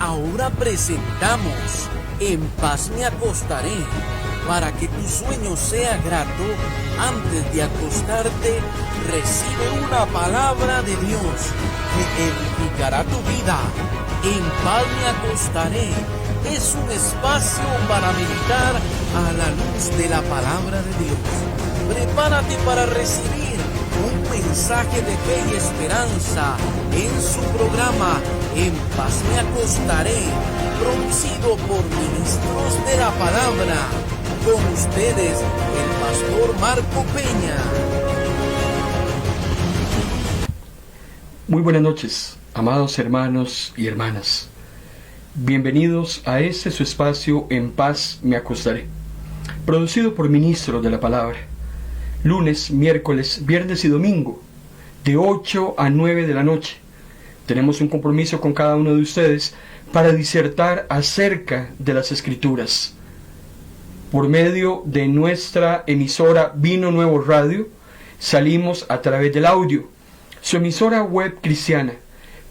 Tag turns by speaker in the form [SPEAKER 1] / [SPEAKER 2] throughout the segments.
[SPEAKER 1] Ahora presentamos En paz me acostaré. Para que tu sueño sea grato, antes de acostarte, recibe una palabra de Dios que edificará tu vida. En paz me acostaré es un espacio para meditar a la luz de la palabra de Dios. Prepárate para recibir un mensaje de fe y esperanza en su programa En paz me acostaré, producido por ministros de la palabra. Con ustedes, el pastor Marco Peña.
[SPEAKER 2] Muy buenas noches, amados hermanos y hermanas. Bienvenidos a este su espacio En paz me acostaré, producido por ministros de la palabra. Lunes, miércoles, viernes y domingo, de 8 a 9 de la noche. Tenemos un compromiso con cada uno de ustedes para disertar acerca de las Escrituras. Por medio de nuestra emisora Vino Nuevo Radio, salimos a través del audio, su emisora web cristiana,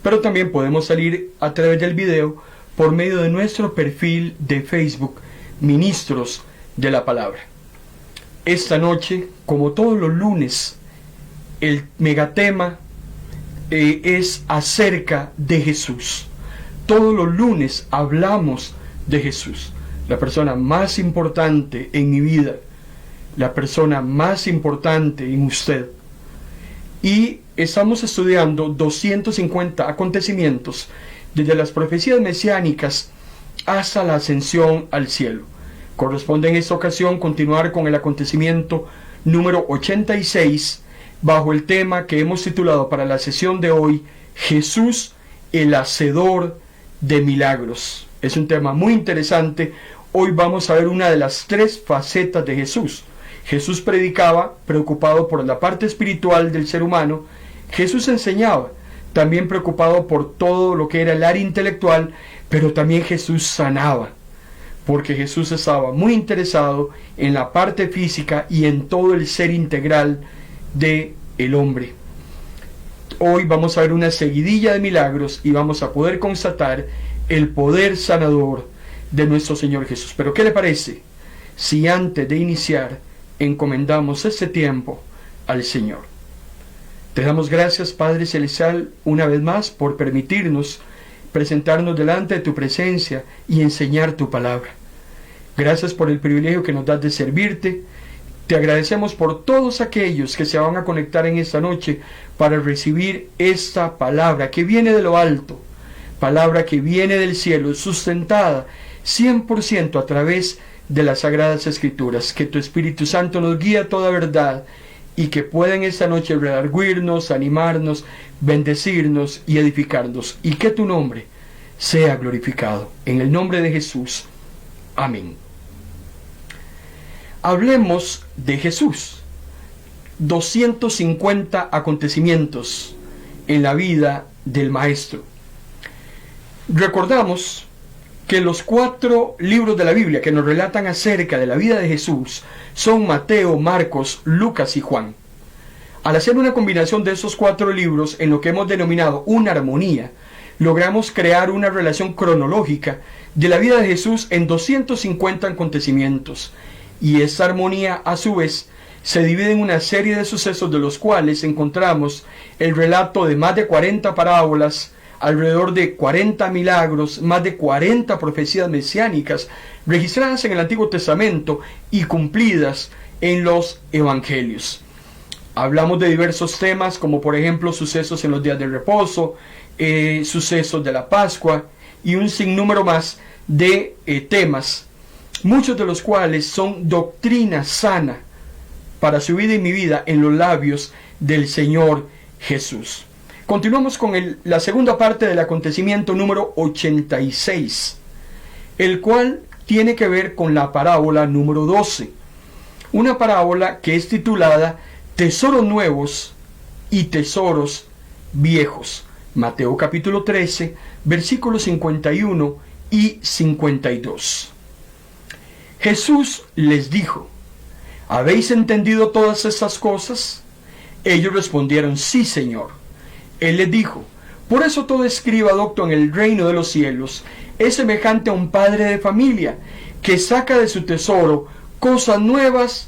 [SPEAKER 2] pero también podemos salir a través del video por medio de nuestro perfil de Facebook, Ministros de la Palabra. Esta noche, como todos los lunes, el megatema es acerca de Jesús. Todos los lunes hablamos de Jesús, la persona más importante en mi vida, la persona más importante en usted. Y estamos estudiando 250 acontecimientos desde las profecías mesiánicas hasta la ascensión al cielo. Corresponde en esta ocasión continuar con el acontecimiento número 86 bajo el tema que hemos titulado para la sesión de hoy, Jesús el hacedor de milagros. Es un tema muy interesante. Hoy vamos a ver una de las tres facetas de Jesús. Jesús predicaba, preocupado por la parte espiritual del ser humano. Jesús enseñaba, también preocupado por todo lo que era el área intelectual, pero también Jesús sanaba, porque Jesús estaba muy interesado en la parte física y en todo el ser integral de el hombre. Hoy vamos a ver una seguidilla de milagros y vamos a poder constatar el poder sanador de nuestro Señor Jesús. Pero ¿qué le parece si antes de iniciar encomendamos este tiempo al Señor? Te damos gracias, Padre Celestial, una vez más por permitirnos presentarnos delante de tu presencia y enseñar tu palabra. Gracias por el privilegio que nos das de servirte. Te agradecemos por todos aquellos que se van a conectar en esta noche para recibir esta palabra que viene de lo alto, palabra que viene del cielo, sustentada 100% a través de las Sagradas Escrituras. Que tu Espíritu Santo nos guíe a toda verdad y que pueda en esta noche redarguirnos, animarnos, bendecirnos y edificarnos, y que tu nombre sea glorificado. En el nombre de Jesús. Amén. Hablemos de Jesús. 250 acontecimientos en la vida del Maestro. Recordamos que los 4 libros de la Biblia que nos relatan acerca de la vida de Jesús son Mateo, Marcos, Lucas y Juan. Al hacer una combinación de esos 4 libros en lo que hemos denominado una armonía, logramos crear una relación cronológica de la vida de Jesús en 250 acontecimientos. Y esta armonía, a su vez, se divide en una serie de sucesos de los cuales encontramos el relato de más de 40 parábolas, alrededor de 40 milagros, más de 40 profecías mesiánicas registradas en el Antiguo Testamento y cumplidas en los Evangelios. Hablamos de diversos temas, como por ejemplo sucesos en los días de reposo, sucesos de la Pascua y un sinnúmero más de temas, muchos de los cuales son doctrina sana para su vida y mi vida en los labios del Señor Jesús. Continuamos con la segunda parte del acontecimiento número 86, el cual tiene que ver con la parábola número 12, una parábola que es titulada Tesoros Nuevos y Tesoros Viejos. Mateo capítulo 13, versículos 51 y 52. Jesús les dijo: ¿habéis entendido todas estas cosas? Ellos respondieron: sí, Señor. Él les dijo: Por eso todo escriba docto en el reino de los cielos es semejante a un padre de familia que saca de su tesoro cosas nuevas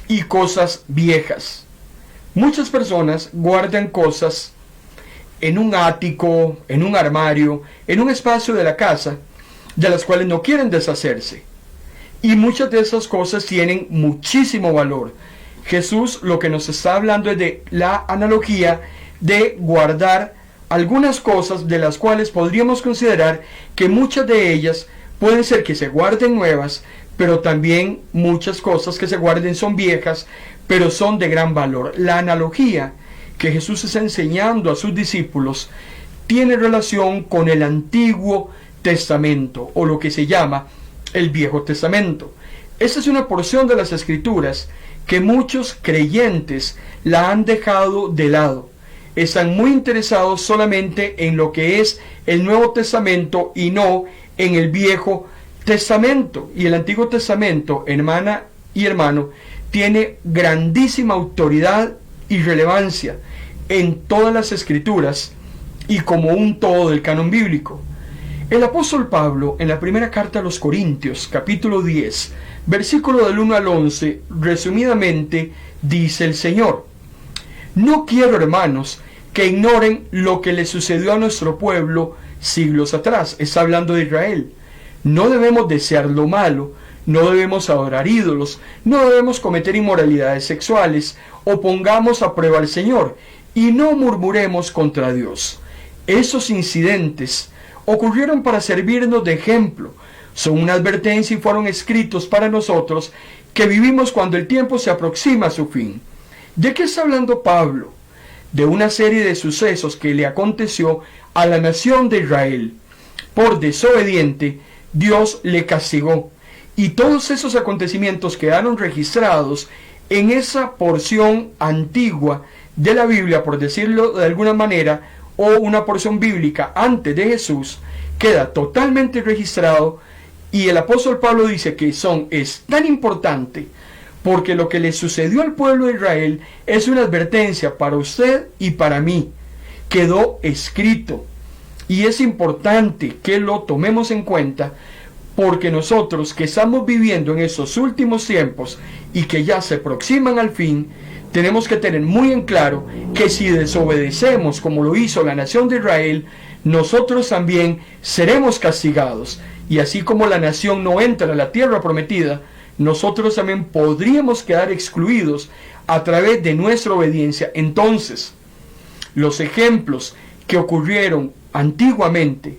[SPEAKER 2] y cosas viejas. Muchas personas guardan cosas en un ático, en un armario, en un espacio de la casa, de las cuales no quieren deshacerse. Y muchas de esas cosas tienen muchísimo valor. Jesús lo que nos está hablando es de la analogía de guardar algunas cosas de las cuales podríamos considerar que muchas de ellas pueden ser que se guarden nuevas, pero también muchas cosas que se guarden son viejas, pero son de gran valor. La analogía que Jesús está enseñando a sus discípulos tiene relación con el Antiguo Testamento, o lo que se llama el Viejo Testamento. Esta es una porción de las Escrituras que muchos creyentes la han dejado de lado. Están muy interesados solamente en lo que es el Nuevo Testamento y no en el Viejo Testamento. Y el Antiguo Testamento, hermana y hermano, tiene grandísima autoridad y relevancia en todas las Escrituras y como un todo del canon bíblico. El apóstol Pablo, en la primera carta a los Corintios, capítulo 10, versículo del 1 al 11, resumidamente, dice el Señor: no quiero, hermanos, que ignoren lo que le sucedió a nuestro pueblo siglos atrás. Está hablando de Israel. No debemos desear lo malo, no debemos adorar ídolos, no debemos cometer inmoralidades sexuales, o pongamos a prueba al Señor, y no murmuremos contra Dios. Esos incidentes ocurrieron para servirnos de ejemplo. Son una advertencia y fueron escritos para nosotros que vivimos cuando el tiempo se aproxima a su fin. ¿De qué está hablando Pablo? De una serie de sucesos que le aconteció a la nación de Israel. Por desobediente, Dios le castigó. Y todos esos acontecimientos quedaron registrados en esa porción antigua de la Biblia, por decirlo de alguna manera, o una porción bíblica antes de Jesús, queda totalmente registrado. Y el apóstol Pablo dice que es tan importante porque lo que le sucedió al pueblo de Israel es una advertencia para usted y para mí. Quedó escrito. Y es importante que lo tomemos en cuenta, porque nosotros que estamos viviendo en esos últimos tiempos y que ya se aproximan al fin, tenemos que tener muy en claro que si desobedecemos como lo hizo la nación de Israel, nosotros también seremos castigados. Y así como la nación no entra a la tierra prometida, nosotros también podríamos quedar excluidos a través de nuestra obediencia. Entonces, los ejemplos que ocurrieron antiguamente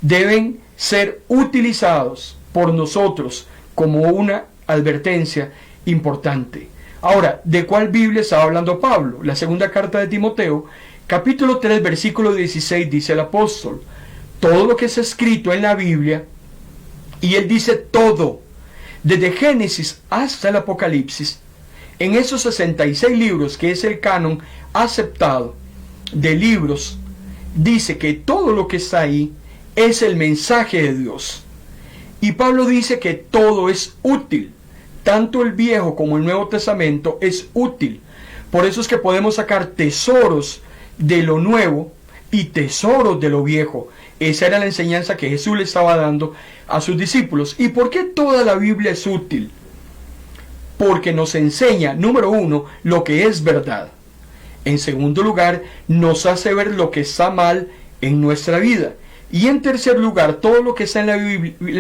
[SPEAKER 2] deben ser utilizados por nosotros como una advertencia importante. Ahora, ¿de cuál Biblia estaba hablando Pablo? La segunda carta de Timoteo, capítulo 3, versículo 16, dice el apóstol: todo lo que es escrito en la Biblia, y él dice todo, desde Génesis hasta el Apocalipsis, en esos 66 libros que es el canon aceptado de libros, dice que todo lo que está ahí es el mensaje de Dios. Y Pablo dice que todo es útil, tanto el Viejo como el Nuevo Testamento es útil. Por eso es que podemos sacar tesoros de lo nuevo y tesoros de lo viejo. Esa era la enseñanza que Jesús le estaba dando a sus discípulos. ¿Y por qué toda la Biblia es útil? Porque nos enseña, número uno, lo que es verdad. En segundo lugar, nos hace ver lo que está mal en nuestra vida. Y en tercer lugar, todo lo que está en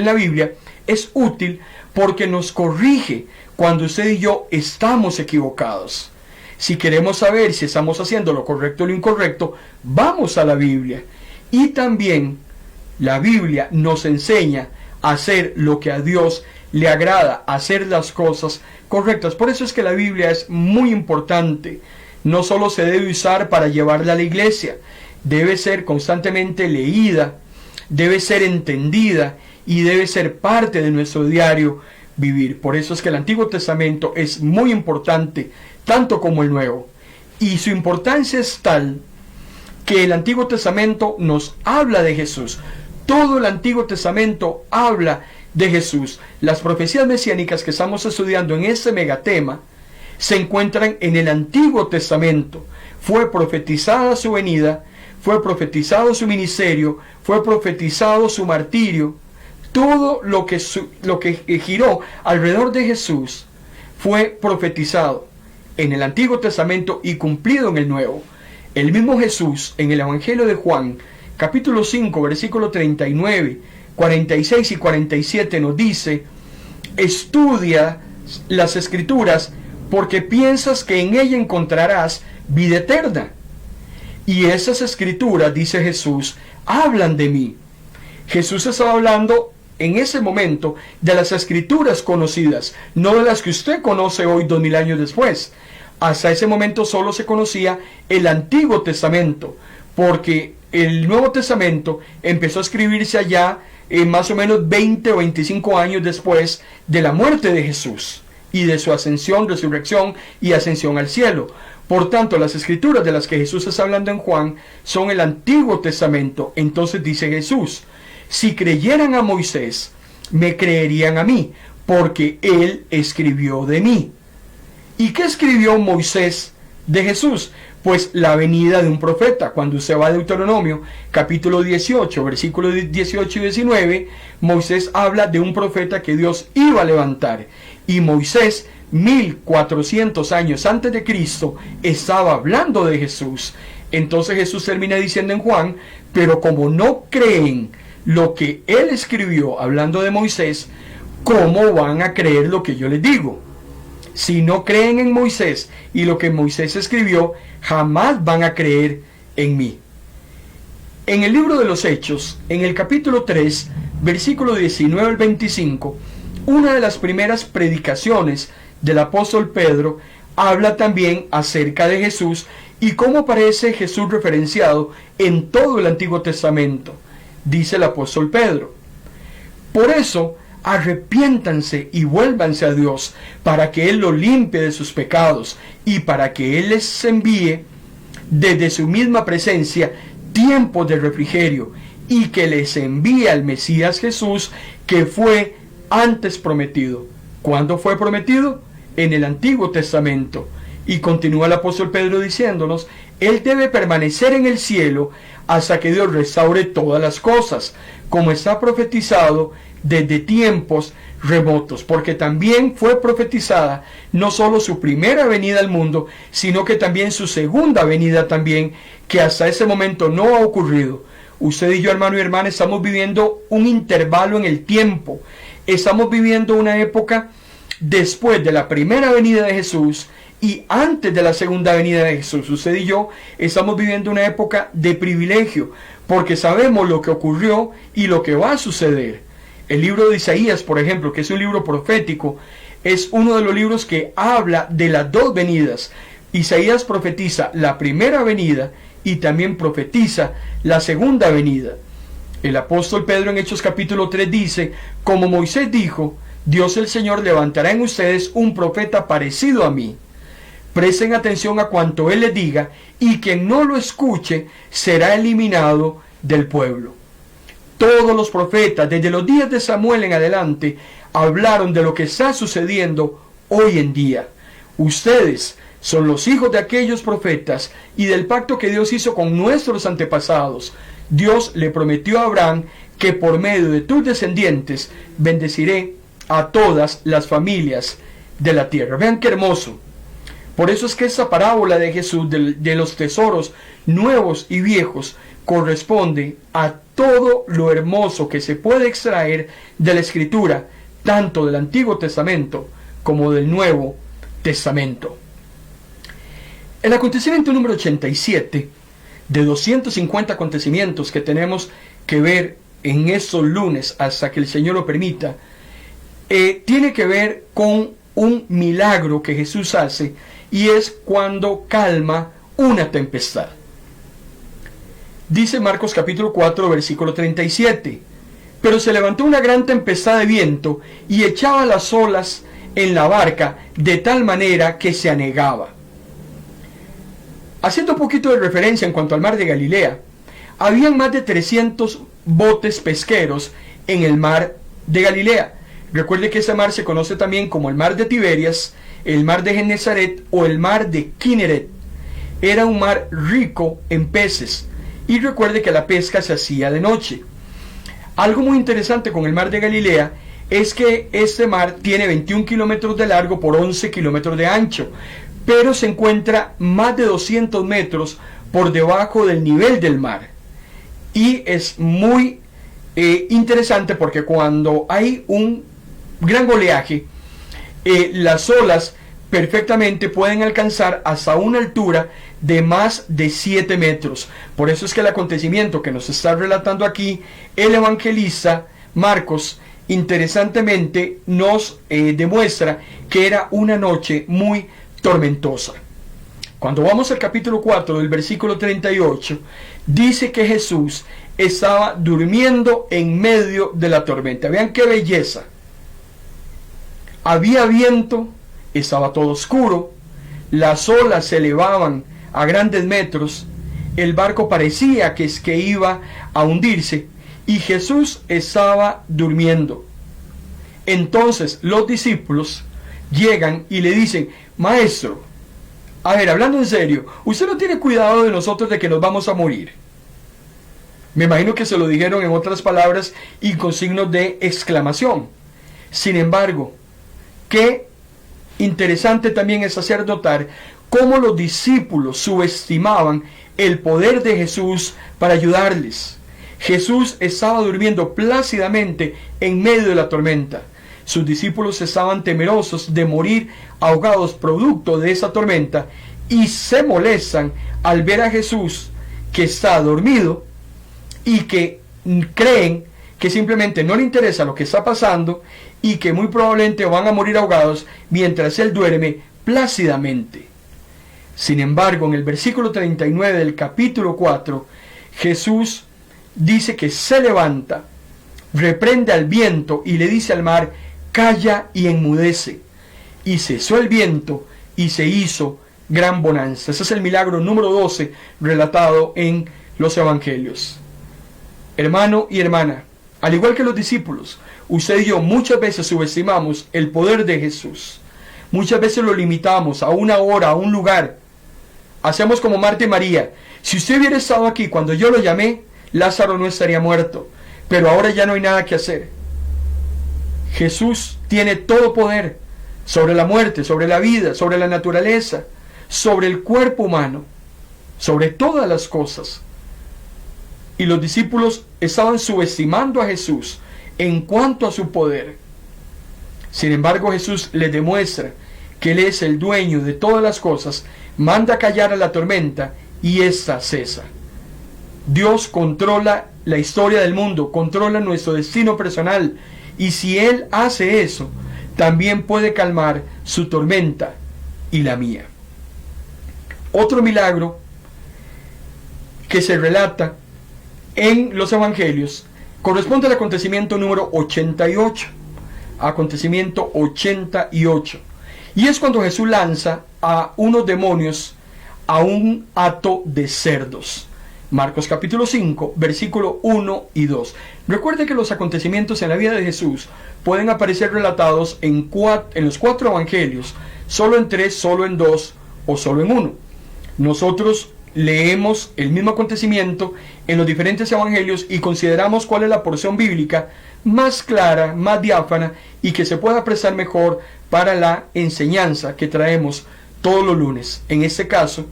[SPEAKER 2] la Biblia es útil porque nos corrige cuando usted y yo estamos equivocados. Si queremos saber si estamos haciendo lo correcto o lo incorrecto, vamos a la Biblia. Y también la Biblia nos enseña a hacer lo que a Dios le agrada, a hacer las cosas correctas. Por eso es que la Biblia es muy importante. No solo se debe usar para llevarla a la iglesia, debe ser constantemente leída, debe ser entendida y debe ser parte de nuestro diario vivir. Por eso es que el Antiguo Testamento es muy importante, tanto como el Nuevo. Y su importancia es tal que el Antiguo Testamento nos habla de Jesús. Todo el Antiguo Testamento habla de Jesús. Las profecías mesiánicas que estamos estudiando en este megatema se encuentran en el Antiguo Testamento. Fue profetizada su venida, fue profetizado su ministerio, fue profetizado su martirio. Todo lo que giró alrededor de Jesús fue profetizado en el Antiguo Testamento y cumplido en el Nuevo. El mismo Jesús, en el Evangelio de Juan, capítulo 5, versículo 39, 46 y 47, nos dice: estudia las Escrituras, porque piensas que en ella encontrarás vida eterna. Y esas Escrituras, dice Jesús, hablan de mí. Jesús estaba hablando en ese momento de las Escrituras conocidas, no de las que usted conoce hoy 2000 años después. Hasta ese momento solo se conocía el Antiguo Testamento, porque el Nuevo Testamento empezó a escribirse allá más o menos 20 o 25 años después de la muerte de Jesús y de su ascensión, resurrección y ascensión al cielo. Por tanto, las Escrituras de las que Jesús está hablando en Juan son el Antiguo Testamento. Entonces dice Jesús: si creyeran a Moisés, me creerían a mí, porque él escribió de mí. ¿Y qué escribió Moisés de Jesús? Pues la venida de un profeta. Cuando usted va a Deuteronomio, capítulo 18, versículos 18 y 19, Moisés habla de un profeta que Dios iba a levantar. Y Moisés, 1400 años antes de Cristo, estaba hablando de Jesús. Entonces Jesús termina diciendo en Juan: pero como no creen lo que él escribió hablando de Moisés, ¿cómo van a creer lo que yo les digo? Si no creen en Moisés y lo que Moisés escribió, jamás van a creer en mí. En el libro de los Hechos, en el capítulo 3, versículo 19 al 25, una de las primeras predicaciones del apóstol Pedro habla también acerca de Jesús y cómo aparece Jesús referenciado en todo el Antiguo Testamento. Dice el apóstol Pedro: por eso, arrepiéntanse y vuélvanse a Dios, para que Él los limpie de sus pecados y para que Él les envíe desde su misma presencia tiempos de refrigerio, y que les envíe al Mesías Jesús, que fue antes prometido. ¿Cuándo fue prometido? En el Antiguo Testamento. Y continúa el apóstol Pedro diciéndonos: Él debe permanecer en el cielo hasta que Dios restaure todas las cosas, como está profetizado desde tiempos remotos, porque también fue profetizada no solo su primera venida al mundo, sino que también su segunda venida también, que hasta ese momento no ha ocurrido. Usted y yo, hermano y hermana, estamos viviendo un intervalo en el tiempo. Estamos viviendo una época después de la primera venida de Jesús y antes de la segunda venida de Jesús. Usted y yo estamos viviendo una época de privilegio, porque sabemos lo que ocurrió y lo que va a suceder. El libro de Isaías, por ejemplo, que es un libro profético, es uno de los libros que habla de las dos venidas. Isaías profetiza la primera venida y también profetiza la segunda venida. El apóstol Pedro en Hechos capítulo 3 dice: como Moisés dijo, Dios el Señor levantará en ustedes un profeta parecido a mí. Presten atención a cuanto Él les diga, y quien no lo escuche será eliminado del pueblo. Todos los profetas, desde los días de Samuel en adelante, hablaron de lo que está sucediendo hoy en día. Ustedes son los hijos de aquellos profetas y del pacto que Dios hizo con nuestros antepasados. Dios le prometió a Abraham que por medio de tus descendientes bendeciré a todas las familias de la tierra. Vean qué hermoso. Por eso es que esta parábola de Jesús, de los tesoros nuevos y viejos, corresponde a todo lo hermoso que se puede extraer de la Escritura, tanto del Antiguo Testamento como del Nuevo Testamento. El acontecimiento número 87, de 250 acontecimientos que tenemos que ver en estos lunes hasta que el Señor lo permita, tiene que ver con un milagro que Jesús hace, y es cuando calma una tempestad. Dice Marcos capítulo 4, versículo 37: pero se levantó una gran tempestad de viento y echaba las olas en la barca de tal manera que se anegaba. Haciendo un poquito de referencia en cuanto al mar de Galilea, habían más de 300 botes pesqueros en el mar de Galilea. Recuerde que ese mar se conoce también como el mar de Tiberias, el mar de Genesaret o el mar de Kineret. Era un mar rico en peces, y recuerde que la pesca se hacía de noche. Algo muy interesante con el mar de Galilea es que este mar tiene 21 kilómetros de largo por 11 kilómetros de ancho, pero se encuentra más de 200 metros por debajo del nivel del mar. Y es muy interesante porque cuando hay un gran oleaje, las olas perfectamente pueden alcanzar hasta una altura de más de 7 metros. Por eso es que el acontecimiento que nos está relatando aquí el evangelista Marcos interesantemente nos demuestra que era una noche muy tormentosa. Cuando vamos al capítulo 4 del versículo 38, dice que Jesús estaba durmiendo en medio de la tormenta. Vean qué belleza. Había viento, estaba todo oscuro, las olas se elevaban a grandes metros, el barco parecía que iba a hundirse y Jesús estaba durmiendo. Entonces los discípulos llegan y le dicen: Maestro, a ver, hablando en serio, ¿usted no tiene cuidado de nosotros de que nos vamos a morir? Me imagino que se lo dijeron en otras palabras y con signos de exclamación. Sin embargo, qué interesante también es hacer notar cómo los discípulos subestimaban el poder de Jesús para ayudarles. Jesús estaba durmiendo plácidamente en medio de la tormenta. Sus discípulos estaban temerosos de morir ahogados producto de esa tormenta y se molestan al ver a Jesús que está dormido y que creen que simplemente no le interesa lo que está pasando y que muy probablemente van a morir ahogados mientras él duerme plácidamente. Sin embargo, en el versículo 39 del capítulo 4, Jesús dice que se levanta, reprende al viento y le dice al mar: calla y enmudece. Y cesó el viento y se hizo gran bonanza. Ese es el milagro número 12 relatado en los evangelios. Hermano y hermana, al igual que los discípulos, usted y yo muchas veces subestimamos el poder de Jesús. Muchas veces lo limitamos a una hora, a un lugar. Hacemos como Marta y María: si usted hubiera estado aquí cuando yo lo llamé, Lázaro no estaría muerto, pero ahora ya no hay nada que hacer. Jesús tiene todo poder sobre la muerte, sobre la vida, sobre la naturaleza, sobre el cuerpo humano, sobre todas las cosas. Y los discípulos estaban subestimando a Jesús en cuanto a su poder. Sin embargo, Jesús les demuestra que Él es el dueño de todas las cosas, manda callar a la tormenta y ésta cesa. Dios controla la historia del mundo, controla nuestro destino personal, y si Él hace eso, también puede calmar su tormenta y la mía. Otro milagro que se relata en los evangelios corresponde al acontecimiento número 88. Acontecimiento 88. Y es cuando Jesús lanza a unos demonios a un hato de cerdos. Marcos capítulo 5, versículo 1 y 2. Recuerde que los acontecimientos en la vida de Jesús pueden aparecer relatados en los 4 evangelios, solo en 3, solo en 2 o solo en 1. Nosotros leemos el mismo acontecimiento en los diferentes evangelios y consideramos cuál es la porción bíblica más clara, más diáfana y que se pueda prestar mejor para la enseñanza que traemos todos los lunes. En este caso,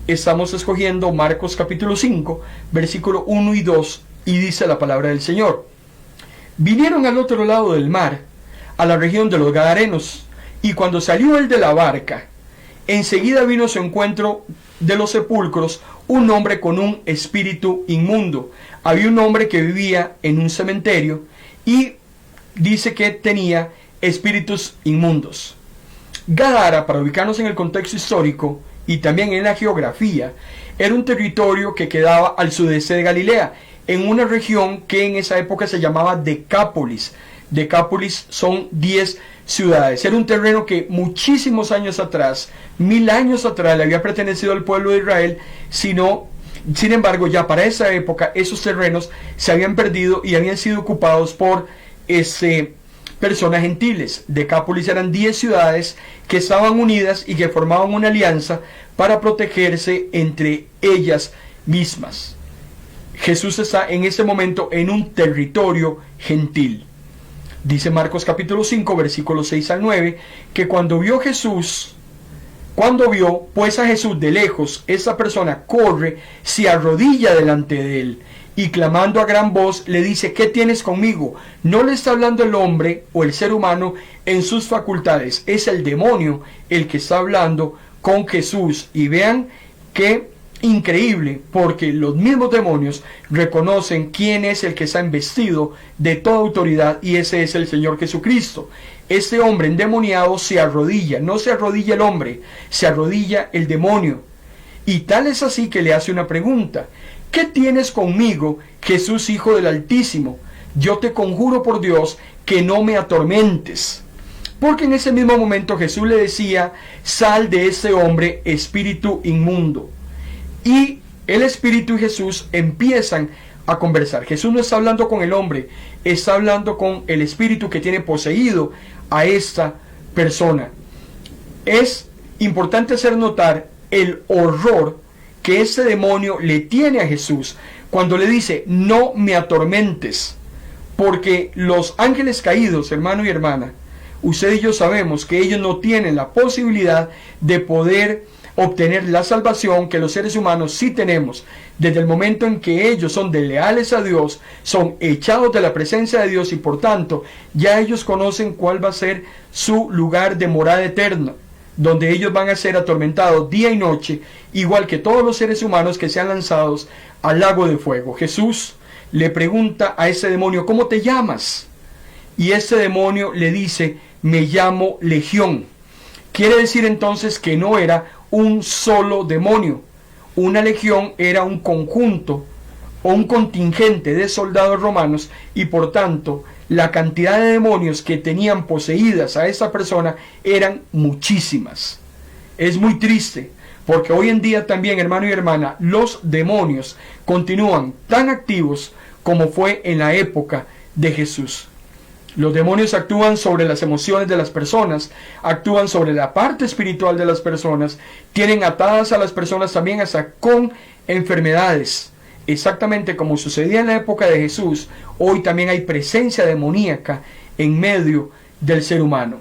[SPEAKER 2] estamos escogiendo Marcos capítulo 5, versículo 1 y 2, y dice la palabra del Señor: vinieron al otro lado del mar, a la región de los Gadarenos, y cuando salió él de la barca, enseguida vino a su encuentro de los sepulcros un hombre con un espíritu inmundo. Había un hombre que vivía en un cementerio y dice que tenía espíritus inmundos. Gadara, para ubicarnos en el contexto histórico y también en la geografía, era un territorio que quedaba al sudeste de Galilea, en una región que en esa época se llamaba Decápolis. Decápolis son 10 ciudades. Era un terreno que muchísimos años atrás, 1000 años atrás, le había pertenecido al pueblo de Israel, sin embargo, ya para esa época, esos terrenos se habían perdido y habían sido ocupados por personas gentiles. Decápolis eran 10 ciudades que estaban unidas y que formaban una alianza para protegerse entre ellas mismas. Jesús está en ese momento en un territorio gentil. Dice Marcos capítulo 5, versículos 6 al 9, que cuando vio pues a Jesús de lejos, esa persona corre, se arrodilla delante de él y clamando a gran voz le dice: ¿qué tienes conmigo? No le está hablando el hombre o el ser humano en sus facultades, es el demonio el que está hablando con Jesús. Y vean qué increíble, porque los mismos demonios reconocen quién es el que está investido de toda autoridad, y ese es el Señor Jesucristo. Este hombre endemoniado se arrodilla, no se arrodilla el hombre, se arrodilla el demonio. Y tal es así que le hace una pregunta: ¿qué tienes conmigo, Jesús, Hijo del Altísimo? Yo te conjuro por Dios que no me atormentes. Porque en ese mismo momento Jesús le decía: sal de ese hombre, espíritu inmundo. Y el espíritu y Jesús empiezan a conversar. Jesús no está hablando con el hombre, está hablando con el espíritu que tiene poseído a esta persona. Es importante hacer notar el horror que ese demonio le tiene a Jesús cuando le dice: no me atormentes. Porque los ángeles caídos, hermano y hermana, usted y yo sabemos que ellos no tienen la posibilidad de poder obtener la salvación que los seres humanos sí tenemos. Desde el momento en que ellos son desleales a Dios, son echados de la presencia de Dios, y por tanto ya ellos conocen cuál va a ser su lugar de morada eterna, donde ellos van a ser atormentados día y noche, igual que todos los seres humanos que sean lanzados al lago de fuego. Jesús le pregunta a ese demonio: ¿cómo te llamas? Y ese demonio le dice: me llamo Legión. Quiere decir entonces que no era un solo demonio. Una legión era un conjunto o un contingente de soldados romanos, y por tanto la cantidad de demonios que tenían poseídas a esa persona eran muchísimas. Es muy triste, porque hoy en día también, hermano y hermana, los demonios continúan tan activos como fue en la época de Jesús. Los demonios actúan sobre las emociones de las personas, actúan sobre la parte espiritual de las personas, tienen atadas a las personas también hasta con enfermedades. Exactamente como sucedía en la época de Jesús, hoy también hay presencia demoníaca en medio del ser humano.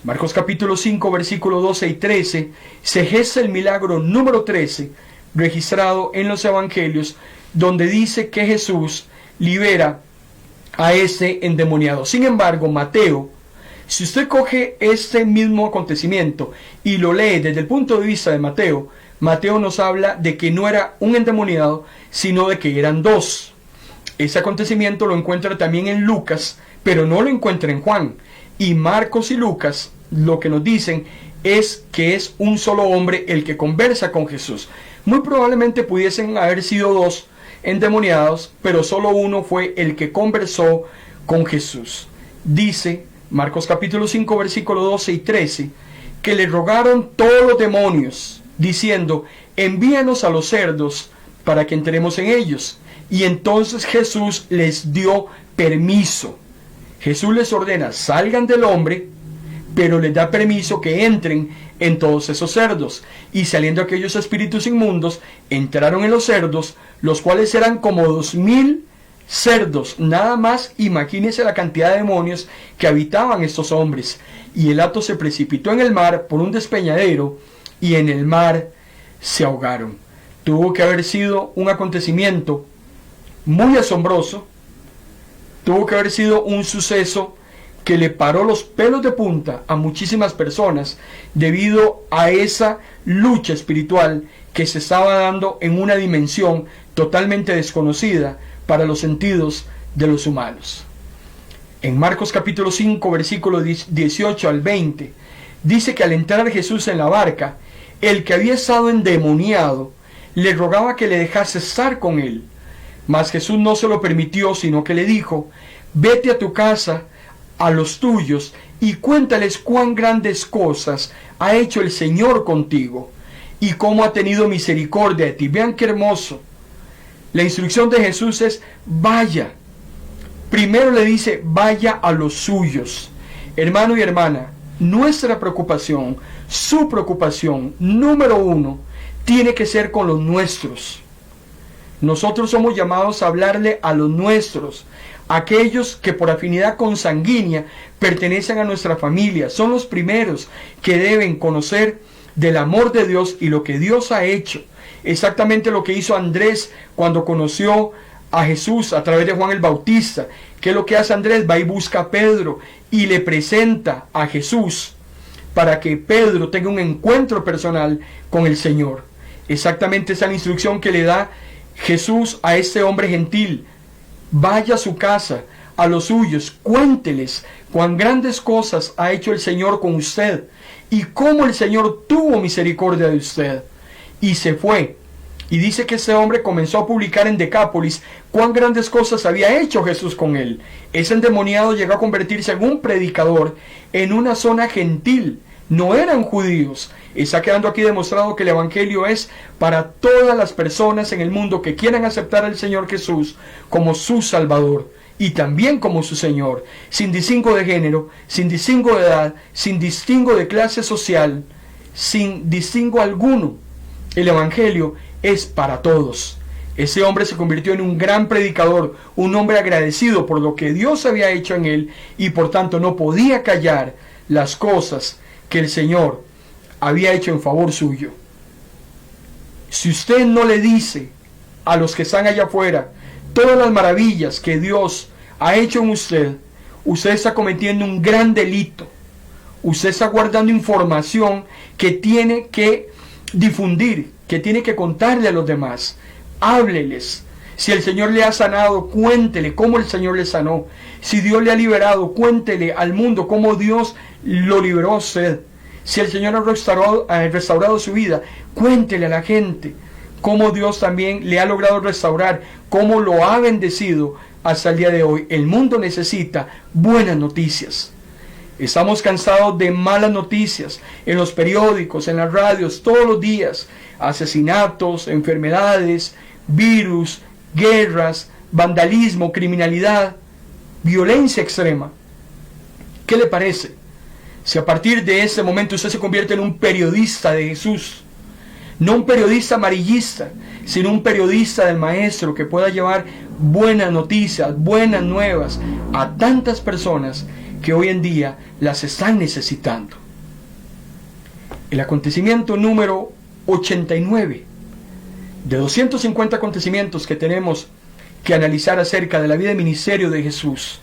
[SPEAKER 2] Marcos capítulo 5, versículos 12 y 13, se gesta el milagro número 13, registrado en los evangelios, donde dice que Jesús libera a ese endemoniado. Sin embargo, Mateo, si usted coge este mismo acontecimiento y lo lee desde el punto de vista de Mateo, Mateo nos habla de que no era un endemoniado, sino de que eran dos. Ese acontecimiento lo encuentra también en Lucas, pero no lo encuentra en Juan. Y Marcos y Lucas lo que nos dicen es que es un solo hombre el que conversa con Jesús. Muy probablemente pudiesen haber sido dos endemoniados, pero solo uno fue el que conversó con Jesús. Dice Marcos capítulo 5, versículos 12 y 13, que le rogaron todos los demonios, diciendo: envíanos a los cerdos para que entremos en ellos. Y entonces Jesús les dio permiso. Jesús les ordena: salgan del hombre, pero les da permiso que entren en todos esos cerdos. Y saliendo aquellos espíritus inmundos, entraron en los cerdos, los cuales eran como 2000 cerdos. Nada más imagínense la cantidad de demonios que habitaban estos hombres. Y el hato se precipitó en el mar por un despeñadero, y en el mar se ahogaron. Tuvo que haber sido un acontecimiento muy asombroso. Tuvo que haber sido un suceso que le paró los pelos de punta a muchísimas personas debido a esa lucha espiritual que se estaba dando en una dimensión totalmente desconocida para los sentidos de los humanos. En Marcos capítulo 5, versículos 18 al 20, dice que al entrar Jesús en la barca, el que había estado endemoniado le rogaba que le dejase estar con él. Mas Jesús no se lo permitió, sino que le dijo: vete a tu casa, a los tuyos, y cuéntales cuán grandes cosas ha hecho el Señor contigo, y cómo ha tenido misericordia de ti. Vean qué hermoso. La instrucción de Jesús es: vaya. Primero le dice: vaya a los suyos. Hermano y hermana, nuestra preocupación, su preocupación número uno, tiene que ser con los nuestros. Nosotros somos llamados a hablarle a los nuestros, aquellos que por afinidad consanguínea pertenecen a nuestra familia. Son los primeros que deben conocer del amor de Dios y lo que Dios ha hecho. Exactamente lo que hizo Andrés cuando conoció a Jesús a través de Juan el Bautista. ¿Qué es lo que hace Andrés? Va y busca a Pedro y le presenta a Jesús para que Pedro tenga un encuentro personal con el Señor. Exactamente esa es la instrucción que le da Jesús a este hombre gentil. Vaya a su casa, a los suyos, cuénteles cuán grandes cosas ha hecho el Señor con usted y cómo el Señor tuvo misericordia de usted. Y se fue. Y dice que ese hombre comenzó a publicar en Decápolis cuán grandes cosas había hecho Jesús con él. Ese endemoniado llegó a convertirse en un predicador en una zona gentil. No eran judíos. Está quedando aquí demostrado que el Evangelio es para todas las personas en el mundo que quieran aceptar al Señor Jesús como su Salvador y también como su Señor, sin distingo de género, sin distingo de edad, sin distingo de clase social, sin distingo alguno. El Evangelio es para todos. Ese hombre se convirtió en un gran predicador, un hombre agradecido por lo que Dios había hecho en él y por tanto no podía callar las cosas que el Señor había hecho en favor suyo. Si usted no le dice a los que están allá afuera todas las maravillas que Dios ha hecho en usted, usted está cometiendo un gran delito. Usted está guardando información que tiene que difundir, que tiene que contarle a los demás. Hábleles. Si el Señor le ha sanado, cuéntele cómo el Señor le sanó. Si Dios le ha liberado, cuéntele al mundo cómo Dios lo liberó a usted. Si el Señor ha restaurado su vida, cuéntele a la gente cómo Dios también le ha logrado restaurar, cómo lo ha bendecido hasta el día de hoy. El mundo necesita buenas noticias. Estamos cansados de malas noticias en los periódicos, en las radios, todos los días. Asesinatos, enfermedades, virus, guerras, vandalismo, criminalidad, violencia extrema. ¿Qué le parece si a partir de ese momento usted se convierte en un periodista de Jesús? No un periodista amarillista, sino un periodista del Maestro que pueda llevar buenas noticias, buenas nuevas a tantas personas que hoy en día las están necesitando. El acontecimiento número 89 de 250 acontecimientos que tenemos que analizar acerca de la vida y ministerio de Jesús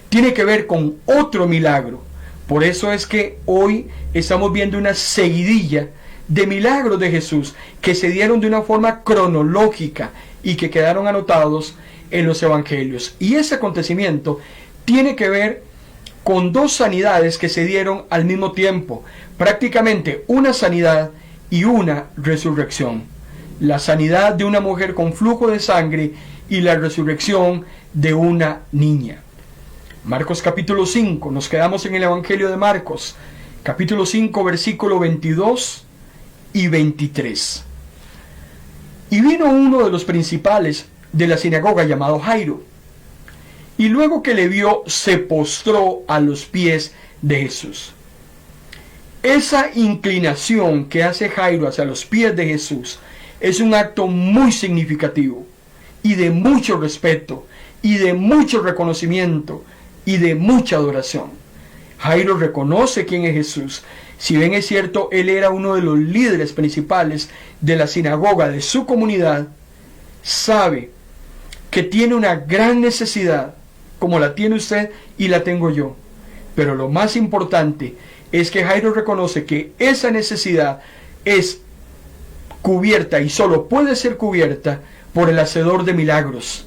[SPEAKER 2] tiene que ver con otro milagro. Por eso es que hoy estamos viendo una seguidilla de milagros de Jesús que se dieron de una forma cronológica y que quedaron anotados en los evangelios. Y ese acontecimiento tiene que ver con dos sanidades que se dieron al mismo tiempo, prácticamente una sanidad y una resurrección. La sanidad de una mujer con flujo de sangre y la resurrección de una niña. Marcos capítulo 5, nos quedamos en el Evangelio de Marcos, capítulo 5, versículo 22 y 23. Y vino uno de los principales de la sinagoga llamado Jairo, y luego que le vio, se postró a los pies de Jesús. Esa inclinación que hace Jairo hacia los pies de Jesús es un acto muy significativo y de mucho respeto y de mucho reconocimiento y de mucha adoración. Jairo reconoce quién es Jesús. Si bien es cierto, él era uno de los líderes principales de la sinagoga de su comunidad, sabe que tiene una gran necesidad, como la tiene usted y la tengo yo. Pero lo más importante es que Jairo reconoce que esa necesidad es cubierta y solo puede ser cubierta por el hacedor de milagros.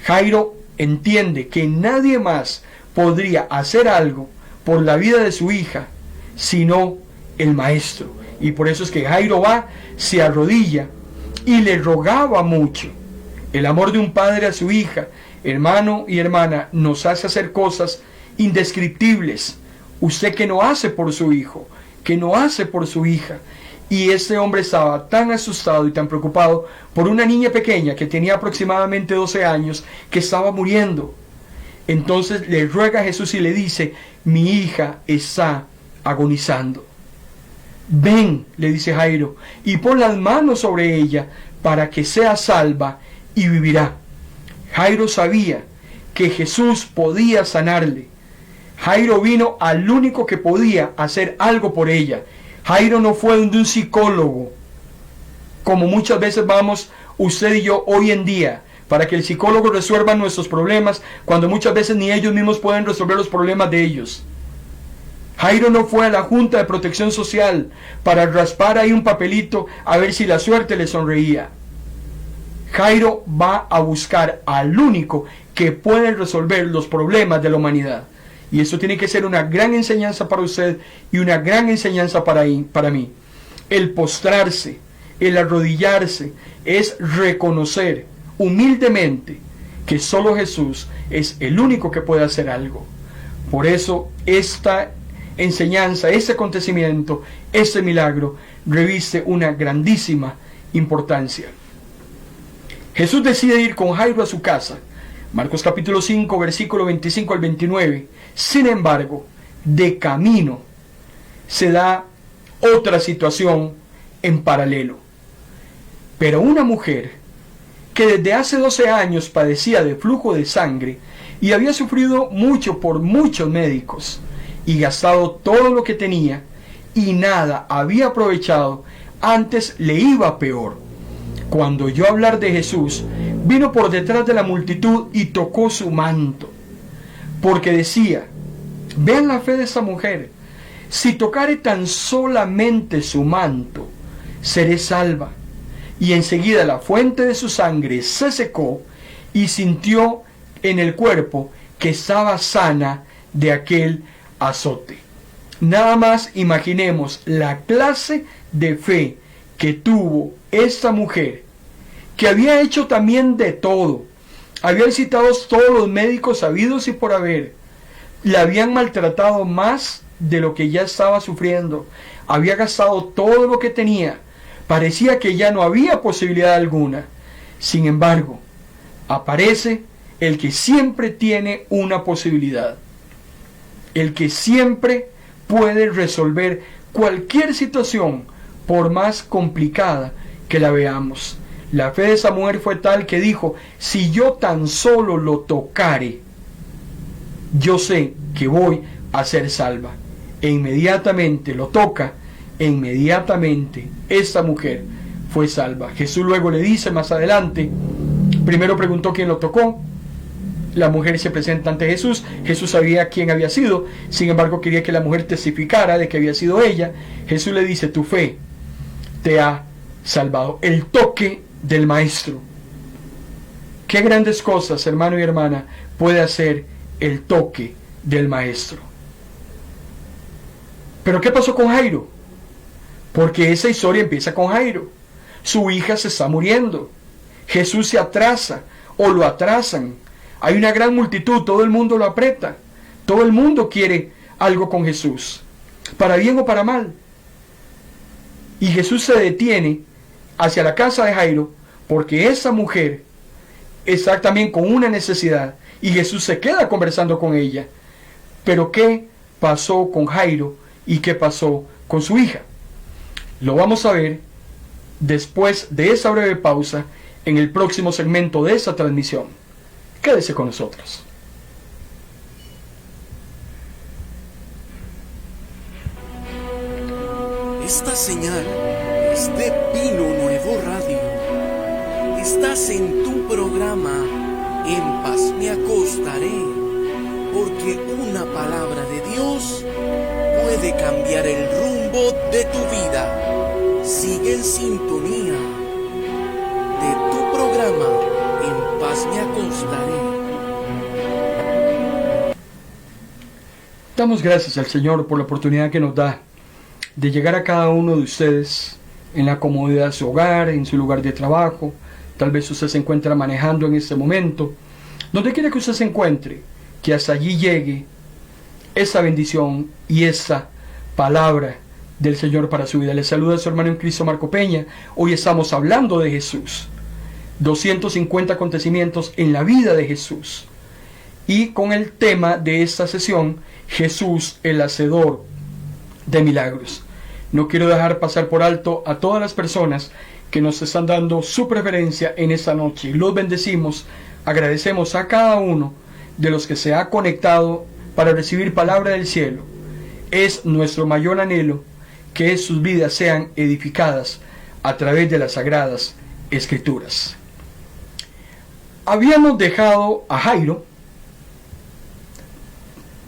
[SPEAKER 2] Jairo entiende que nadie más podría hacer algo por la vida de su hija sino el Maestro. Y por eso es que Jairo va, se arrodilla y le rogaba mucho. El amor de un padre a su hija, hermano y hermana, nos hace hacer cosas indescriptibles. Usted que no hace por su hijo, que no hace por su hija. Y este hombre estaba tan asustado y tan preocupado por una niña pequeña que tenía aproximadamente 12 años, que estaba muriendo. Entonces le ruega a Jesús y le dice: mi hija está agonizando. Ven, le dice Jairo, y pon las manos sobre ella para que sea salva y vivirá. Jairo sabía que Jesús podía sanarle. Jairo vino al único que podía hacer algo por ella. Jairo no fue donde un psicólogo, como muchas veces vamos usted y yo hoy en día, para que el psicólogo resuelva nuestros problemas, cuando muchas veces ni ellos mismos pueden resolver los problemas de ellos. Jairo no fue a la Junta de Protección Social para raspar ahí un papelito a ver si la suerte le sonreía. Jairo va a buscar al único que puede resolver los problemas de la humanidad. Y eso tiene que ser una gran enseñanza para usted y una gran enseñanza para mí. El postrarse, el arrodillarse, es reconocer humildemente que solo Jesús es el único que puede hacer algo. Por eso esta enseñanza, este acontecimiento, este milagro reviste una grandísima importancia. Jesús decide ir con Jairo a su casa. Marcos capítulo 5, versículo 25 al 29. Sin embargo, de camino se da otra situación en paralelo. Pero una mujer que desde hace 12 años padecía de flujo de sangre y había sufrido mucho por muchos médicos y gastado todo lo que tenía y nada había aprovechado, antes le iba peor. Cuando oyó hablar de Jesús, vino por detrás de la multitud y tocó su manto, porque decía: vean la fe de esa mujer, si tocare tan solamente su manto, seré salva. Y enseguida la fuente de su sangre se secó y sintió en el cuerpo que estaba sana de aquel azote. Nada más imaginemos la clase de fe que tuvo esta mujer, que había hecho también de todo. Había visitado todos los médicos habidos y por haber. La habían maltratado más de lo que ya estaba sufriendo. Había gastado todo lo que tenía. Parecía que ya no había posibilidad alguna. Sin embargo, aparece el que siempre tiene una posibilidad. El que siempre puede resolver cualquier situación, por más complicada que la veamos. La fe de esa mujer fue tal que dijo: si yo tan solo lo tocare, yo sé que voy a ser salva. E inmediatamente lo toca, e inmediatamente esta mujer fue salva. Jesús luego le dice más adelante, primero preguntó quién lo tocó. La mujer se presenta ante Jesús. Jesús sabía quién había sido, sin embargo quería que la mujer testificara de que había sido ella. Jesús le dice: tu fe te ha salvado. El toque del Maestro. Qué grandes cosas, hermano y hermana, puede hacer el toque del Maestro. Pero ¿qué pasó con Jairo? Porque esa historia empieza con Jairo. Su hija se está muriendo. Jesús se atrasa o lo atrasan. Hay una gran multitud, todo el mundo lo aprieta. Todo el mundo quiere algo con Jesús, para bien o para mal. Y Jesús se detiene hacia la casa de Jairo porque esa mujer está también con una necesidad y Jesús se queda conversando con ella. Pero ¿qué pasó con Jairo y qué pasó con su hija? Lo vamos a ver después de esa breve pausa en el próximo segmento de esta transmisión. Quédese con nosotros.
[SPEAKER 1] Esta señal es de Pino Nuevo Radio. Estás en tu programa En Paz Me Acostaré, porque una palabra de Dios puede cambiar el rumbo de tu vida. Sigue en sintonía de tu programa En Paz Me Acostaré.
[SPEAKER 2] Damos gracias al Señor por la oportunidad que nos da de llegar a cada uno de ustedes en la comodidad de su hogar, en su lugar de trabajo. Tal vez usted se encuentra manejando en este momento. Donde quiera que usted se encuentre, que hasta allí llegue esa bendición y esa palabra del Señor para su vida. Les saluda a su hermano en Cristo, Marco Peña. Hoy estamos hablando de Jesús. 250 acontecimientos en la vida de Jesús. Y con el tema de esta sesión, Jesús, el hacedor de milagros. No quiero dejar pasar por alto a todas las personas que nos están dando su preferencia en esta noche. Los bendecimos, agradecemos a cada uno de los que se ha conectado para recibir palabra del cielo. Es nuestro mayor anhelo que sus vidas sean edificadas a través de las sagradas escrituras. Habíamos dejado a Jairo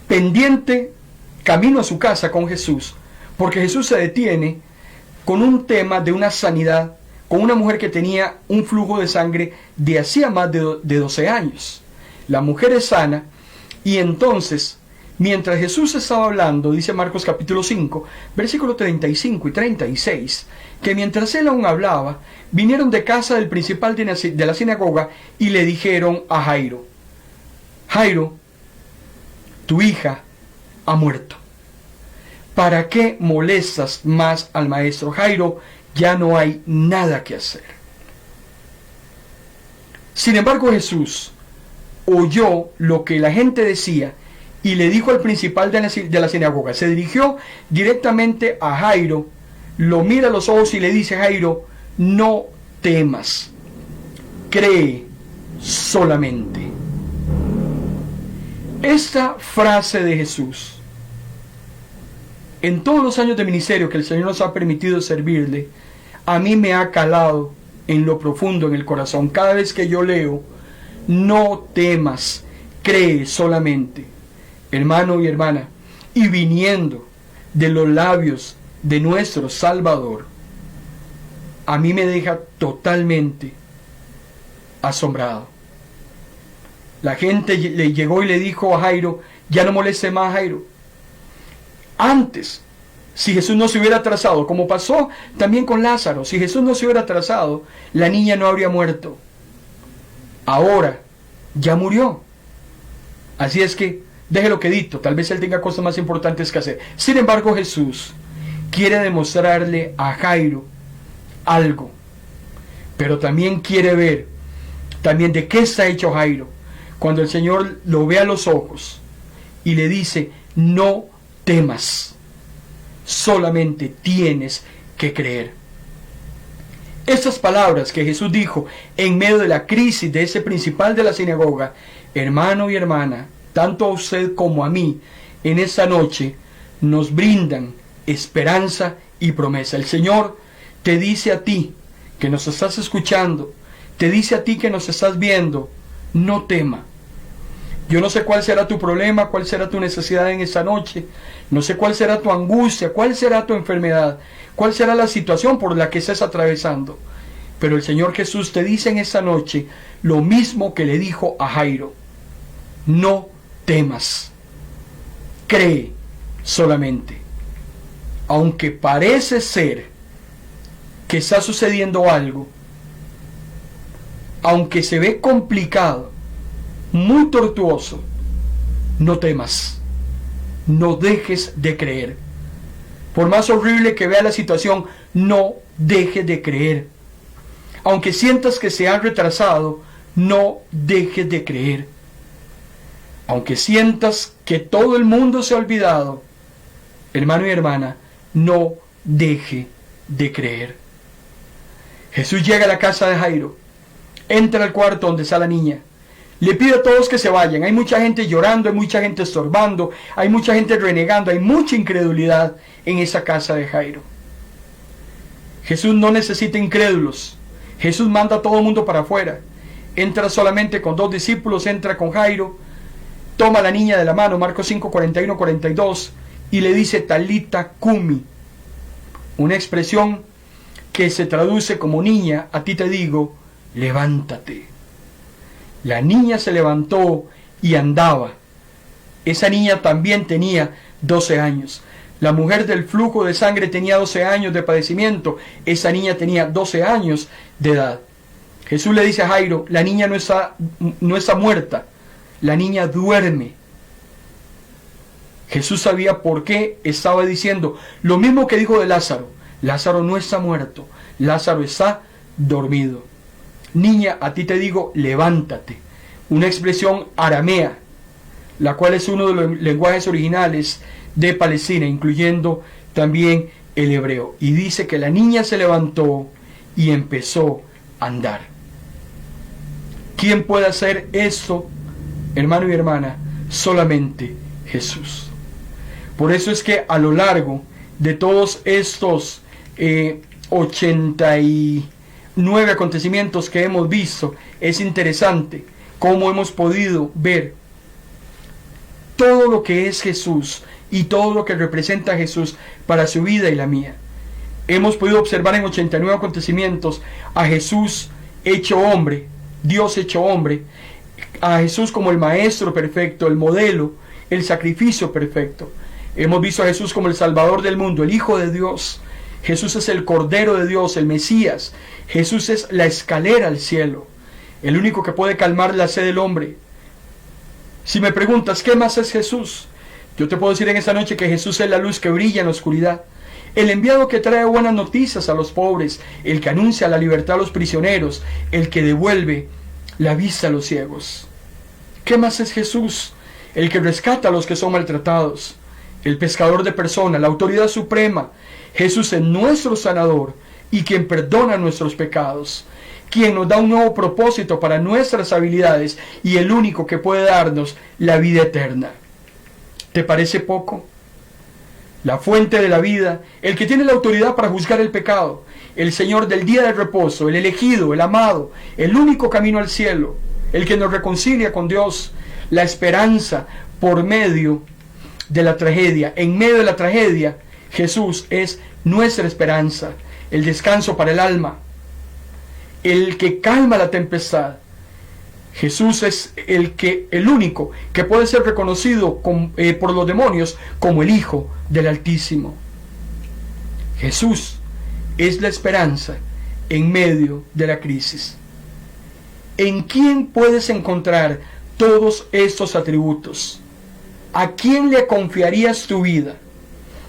[SPEAKER 2] pendiente camino a su casa con Jesús, porque Jesús se detiene con un tema de una sanidad, con una mujer que tenía un flujo de sangre de hacía más de 12 años. La mujer es sana, y entonces, mientras Jesús estaba hablando, dice Marcos capítulo 5, versículos 35 y 36, que mientras él aún hablaba, vinieron de casa del principal de la sinagoga y le dijeron a Jairo: Jairo, tu hija ha muerto. ¿Para qué molestas más al maestro? Jairo, ya no hay nada que hacer. Sin embargo, Jesús oyó lo que la gente decía y le dijo al principal de la sinagoga. Se dirigió directamente a Jairo, lo mira a los ojos y le dice: Jairo, no temas, cree solamente. Esta frase de Jesús, en todos los años de ministerio que el Señor nos ha permitido servirle, a mí me ha calado en lo profundo, en el corazón. Cada vez que yo leo, no temas, cree solamente, hermano y hermana, y viniendo de los labios de nuestro Salvador, a mí me deja totalmente asombrado. La gente le llegó y le dijo a Jairo: ya no moleste más, Jairo. Antes, si Jesús no se hubiera atrasado, como pasó también con Lázaro, si Jesús no se hubiera atrasado, la niña no habría muerto. Ahora ya murió. Así es que déjelo quedito, tal vez él tenga cosas más importantes que hacer. Sin embargo, Jesús quiere demostrarle a Jairo algo, pero también quiere ver también de qué está hecho Jairo. Cuando el Señor lo ve a los ojos y le dice: no temas, solamente tienes que creer. Estas palabras que Jesús dijo en medio de la crisis de ese principal de la sinagoga, hermano y hermana, tanto a usted como a mí, en esta noche, nos brindan esperanza y promesa. El Señor te dice a ti que nos estás escuchando, te dice a ti que nos estás viendo: no tema. Yo no sé cuál será tu problema, cuál será tu necesidad en esta noche, no sé cuál será tu angustia, cuál será tu enfermedad, cuál será la situación por la que estés atravesando. Pero el Señor Jesús te dice en esta noche lo mismo que le dijo a Jairo: no temas, cree solamente. Aunque parece ser que está sucediendo algo, aunque se ve complicado, muy tortuoso, no temas, no dejes de creer. Por más horrible que vea la situación, no dejes de creer. Aunque sientas que se ha retrasado, no dejes de creer. Aunque sientas que todo el mundo se ha olvidado, hermano y hermana, no deje de creer. Jesús llega a la casa de Jairo, entra al cuarto donde está la niña, le pide a todos que se vayan. Hay mucha gente llorando, hay mucha gente estorbando, hay mucha gente renegando, hay mucha incredulidad en esa casa de Jairo. Jesús no necesita incrédulos. Jesús manda a todo el mundo para afuera. Entra solamente con 2 discípulos, entra con Jairo, toma a la niña de la mano, Marcos 5, 41, 42, y le dice: Talita cumi, una expresión que se traduce como: niña, a ti te digo, levántate. La niña se levantó y andaba. Esa niña también tenía 12 años. La mujer del flujo de sangre tenía 12 años de padecimiento. Esa niña tenía 12 años de edad. Jesús le dice a Jairo: la niña no está muerta, la niña duerme. Jesús sabía por qué estaba diciendo lo mismo que dijo de Lázaro: Lázaro no está muerto, Lázaro está dormido. Niña, a ti te digo, levántate. Una expresión aramea, la cual es uno de los lenguajes originales de Palestina, incluyendo también el hebreo. Y dice que la niña se levantó y empezó a andar. ¿Quién puede hacer esto, hermano y hermana? Solamente Jesús. Por eso es que a lo largo de todos estos 89 acontecimientos que hemos visto, es interesante cómo hemos podido ver todo lo que es Jesús y todo lo que representa a Jesús para su vida y la mía. Hemos podido observar en 89 acontecimientos a Jesús hecho hombre, Dios hecho hombre, a Jesús como el maestro perfecto, el modelo, el sacrificio perfecto. Hemos visto a Jesús como el Salvador del mundo, el Hijo de Dios. Jesús es el Cordero de Dios, el Mesías. Jesús es la escalera al cielo, el único que puede calmar la sed del hombre. Si me preguntas, ¿qué más es Jesús? Yo te puedo decir en esta noche que Jesús es la luz que brilla en la oscuridad, el enviado que trae buenas noticias a los pobres, el que anuncia la libertad a los prisioneros, el que devuelve la vista a los ciegos. ¿Qué más es Jesús? El que rescata a los que son maltratados, el pescador de personas, la autoridad suprema. Jesús es nuestro sanador y quien perdona nuestros pecados, quien nos da un nuevo propósito para nuestras habilidades y el único que puede darnos la vida eterna. ¿Te parece poco? La fuente de la vida, el que tiene la autoridad para juzgar el pecado, el Señor del día de reposo, el elegido, el amado, el único camino al cielo, el que nos reconcilia con Dios, la esperanza por medio de la tragedia. En medio de la tragedia, Jesús es nuestra esperanza, el descanso para el alma, el que calma la tempestad. Jesús es el único que puede ser reconocido por los demonios como el Hijo del Altísimo. Jesús es la esperanza en medio de la crisis. ¿En quién puedes encontrar todos estos atributos? ¿A quién le confiarías tu vida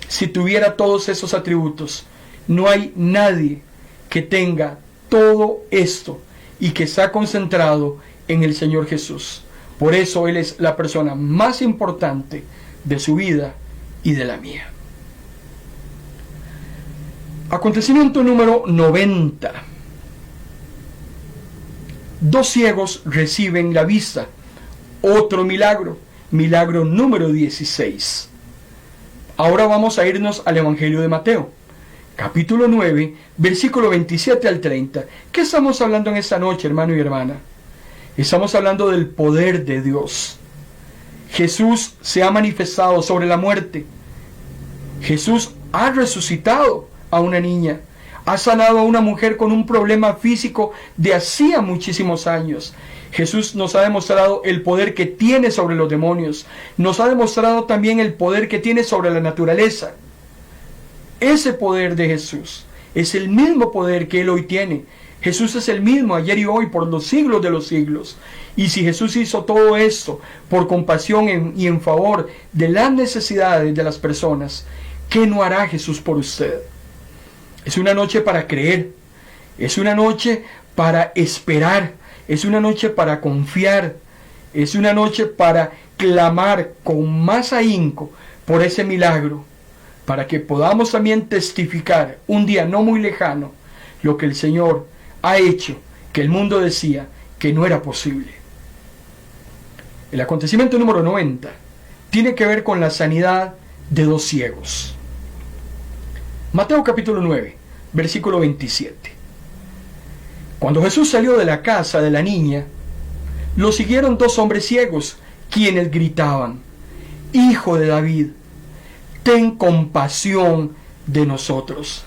[SPEAKER 2] si tuviera todos esos atributos? No hay nadie que tenga todo esto y que está concentrado en el Señor Jesús. Por eso Él es la persona más importante de su vida y de la mía. Acontecimiento número 90. 2 ciegos reciben la vista. Otro milagro. Milagro número 16. Ahora vamos a irnos al Evangelio de Mateo, capítulo 9, versículo 27 al 30. ¿Qué estamos hablando en esta noche, hermano y hermana? Estamos hablando del poder de Dios. Jesús se ha manifestado sobre la muerte. Jesús ha resucitado a una niña. Ha sanado a una mujer con un problema físico de hacía muchísimos años. Jesús nos ha demostrado el poder que tiene sobre los demonios. Nos ha demostrado también el poder que tiene sobre la naturaleza. Ese poder de Jesús es el mismo poder que Él hoy tiene. Jesús es el mismo ayer y hoy por los siglos de los siglos. Y si Jesús hizo todo esto por compasión y en favor de las necesidades de las personas, ¿qué no hará Jesús por usted? Es una noche para creer. Es una noche para esperar. Es una noche para confiar. Es una noche para clamar con más ahínco por ese milagro, para que podamos también testificar un día no muy lejano lo que el Señor ha hecho, que el mundo decía que no era posible. El acontecimiento número 90 tiene que ver con la sanidad de 2 ciegos. Mateo capítulo 9, versículo 27. Cuando Jesús salió de la casa de la niña, lo siguieron 2 hombres ciegos, quienes gritaban: Hijo de David, ten compasión de nosotros.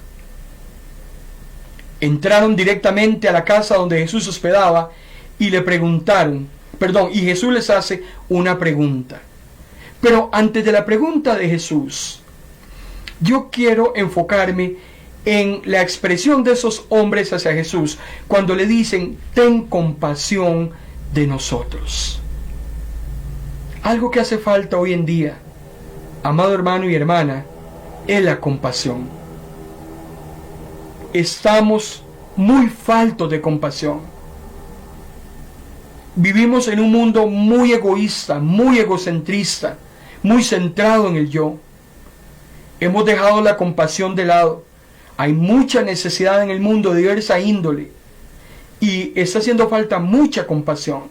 [SPEAKER 2] Entraron directamente a la casa donde Jesús hospedaba y le preguntaron, y Jesús les hace una pregunta. Pero antes de la pregunta de Jesús, yo quiero enfocarme en la expresión de esos hombres hacia Jesús cuando le dicen: ten compasión de nosotros. Algo que hace falta hoy en día, amado hermano y hermana, es la compasión. Estamos muy faltos de compasión. Vivimos en un mundo muy egoísta, muy egocentrista, muy centrado en el yo. Hemos dejado la compasión de lado. Hay mucha necesidad en el mundo de diversa índole y está haciendo falta mucha compasión.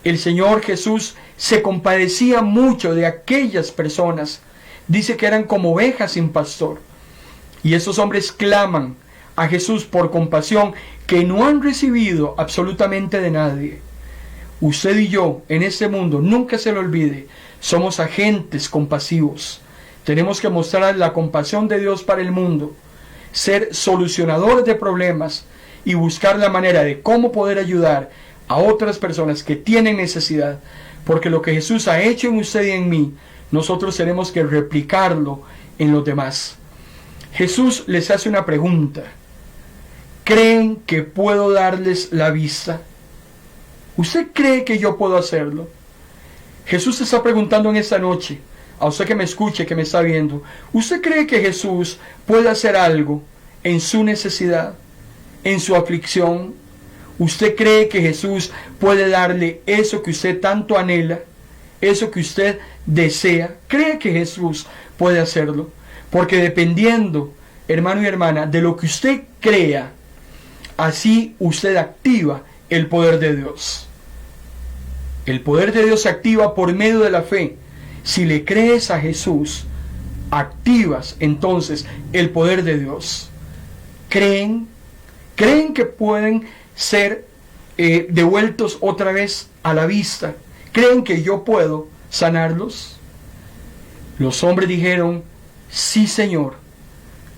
[SPEAKER 2] El Señor Jesús se compadecía mucho de aquellas personas. Dice que eran como ovejas sin pastor. Y esos hombres claman a Jesús por compasión que no han recibido absolutamente de nadie. Usted y yo en este mundo, nunca se lo olvide, somos agentes compasivos. Tenemos que mostrar la compasión de Dios para el mundo, ser solucionadores de problemas y buscar la manera de cómo poder ayudar a otras personas que tienen necesidad, porque lo que Jesús ha hecho en usted y en mí, nosotros tenemos que replicarlo en los demás. Jesús les hace una pregunta: ¿creen que puedo darles la vista? ¿Usted cree que yo puedo hacerlo? Jesús te está preguntando en esta noche, a usted que me escuche, que me está viendo, ¿usted cree que Jesús puede hacer algo en su necesidad, en su aflicción? ¿Usted cree que Jesús puede darle eso que usted tanto anhela, eso que usted desea? ¿Cree que Jesús puede hacerlo? Porque dependiendo, hermano y hermana, de lo que usted crea, así usted activa el poder de Dios. El poder de Dios se activa por medio de la fe. Si le crees a Jesús, activas entonces el poder de Dios. ¿Creen que pueden ser devueltos otra vez a la vista? ¿Creen que yo puedo sanarlos? Los hombres dijeron: sí, Señor,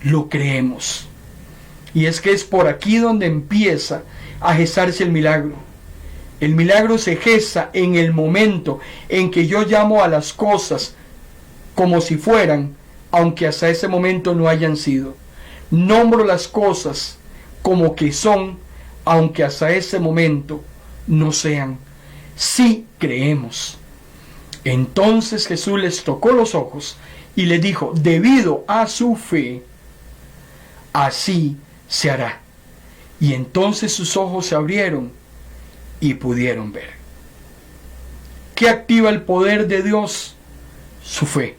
[SPEAKER 2] lo creemos. Y es que es por aquí donde empieza a gestarse el milagro. El milagro se gesta en el momento en que yo llamo a las cosas como si fueran, aunque hasta ese momento no hayan sido. Nombro las cosas como que son, aunque hasta ese momento no sean. Sí creemos. Entonces Jesús les tocó los ojos y les dijo: debido a su fe, así se hará. Y entonces sus ojos se abrieron y pudieron ver. ¿Qué activa el poder de Dios? Su fe,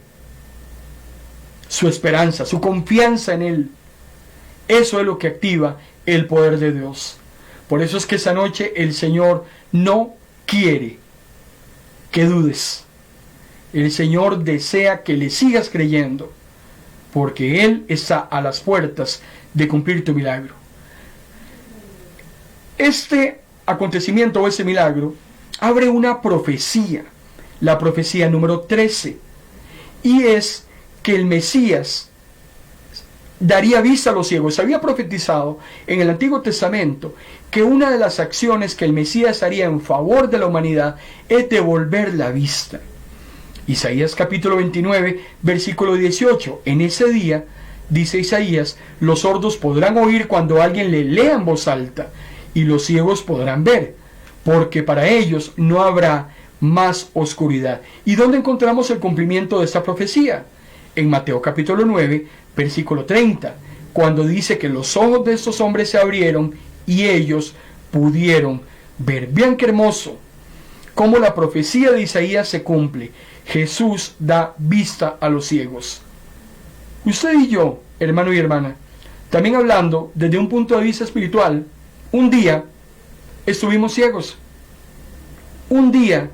[SPEAKER 2] su esperanza, su confianza en Él. Eso es lo que activa el poder de Dios. Por eso es que esa noche el Señor no quiere que dudes. El Señor desea que le sigas creyendo, porque Él está a las puertas de cumplir tu milagro. Este acontecimiento o ese milagro abre una profecía, la profecía número 13, y es que el Mesías daría vista a los ciegos. Se había profetizado en el Antiguo Testamento que una de las acciones que el Mesías haría en favor de la humanidad es devolver la vista. Isaías capítulo 29, versículo 18. En ese día, dice Isaías, los sordos podrán oír cuando alguien le lea en voz alta, y los ciegos podrán ver, porque para ellos no habrá más oscuridad. ¿Y dónde encontramos el cumplimiento de esta profecía? En Mateo capítulo 9, versículo 30, cuando dice que los ojos de estos hombres se abrieron y ellos pudieron ver. Vean qué hermoso cómo la profecía de Isaías se cumple. Jesús da vista a los ciegos. Usted y yo, hermano y hermana, también hablando desde un punto de vista espiritual, un día estuvimos ciegos. Un día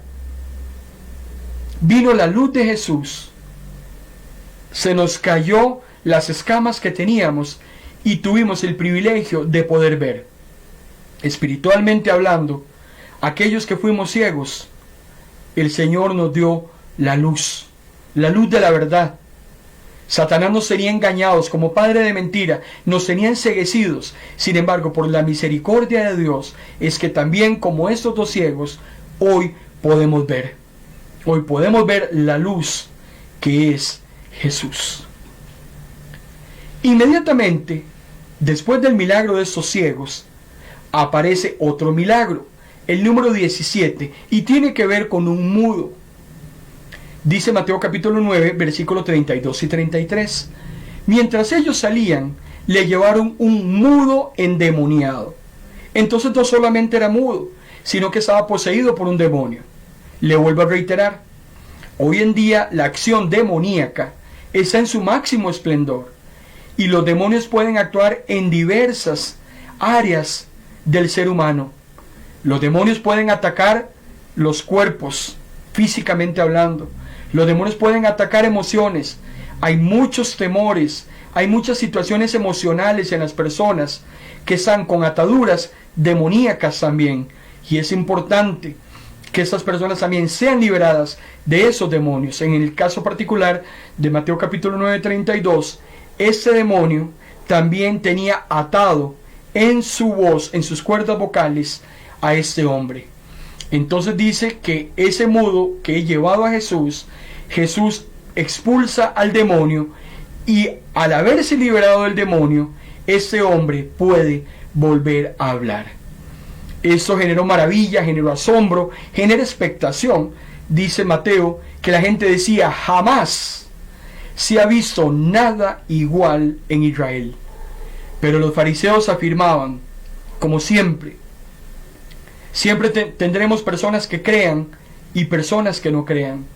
[SPEAKER 2] vino la luz de Jesús, se nos cayó las escamas que teníamos y tuvimos el privilegio de poder ver. Espiritualmente hablando, aquellos que fuimos ciegos, el Señor nos dio la luz de la verdad. Satanás nos tenía engañados como padre de mentira, nos tenía enceguecidos. Sin embargo, por la misericordia de Dios, es que también como estos dos ciegos, hoy podemos ver. Hoy podemos ver la luz que es Jesús. Inmediatamente, después del milagro de estos ciegos, aparece otro milagro, el número 17, y tiene que ver con un mudo. Dice Mateo capítulo 9, versículos 32 y 33. Mientras ellos salían, le llevaron un mudo endemoniado. Entonces no solamente era mudo, sino que estaba poseído por un demonio. Le vuelvo a reiterar, hoy en día la acción demoníaca está en su máximo esplendor. y los demonios pueden actuar en diversas áreas del ser humano. Los demonios pueden atacar los cuerpos, físicamente hablando. Los demonios pueden atacar emociones. Hay muchos temores, hay muchas situaciones emocionales en las personas que están con ataduras demoníacas también. Y es importante que estas personas también sean liberadas de esos demonios. En el caso particular de Mateo capítulo 9, 32, este demonio también tenía atado en su voz, en sus cuerdas vocales, a este hombre. Entonces dice que ese mudo que es llevado a Jesús, Jesús expulsa al demonio, y al haberse liberado del demonio, este hombre puede volver a hablar. Esto generó maravilla, generó asombro, genera expectación. Dice Mateo que la gente decía: jamás se ha visto nada igual en Israel. Pero los fariseos afirmaban, como siempre tendremos personas que crean y personas que no crean.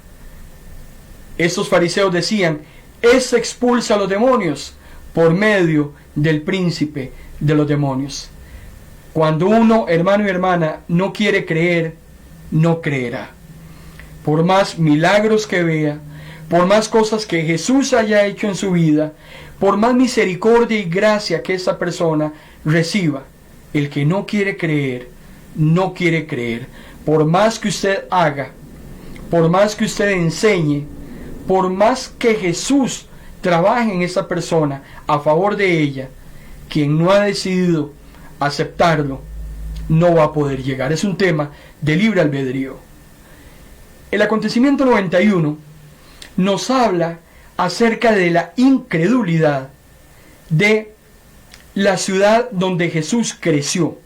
[SPEAKER 2] Estos fariseos decían: se expulsa a los demonios por medio del príncipe de los demonios. Cuando uno, hermano y hermana, no quiere creer, no creerá. Por más milagros que vea, por más cosas que Jesús haya hecho en su vida, por más misericordia y gracia que esa persona reciba, el que no quiere creer, no quiere creer. Por más que usted haga, por más que usted enseñe, por más que Jesús trabaje en esa persona a favor de ella, quien no ha decidido aceptarlo, no va a poder llegar. Es un tema de libre albedrío. El acontecimiento 91 nos habla acerca de la incredulidad de la ciudad donde Jesús creció.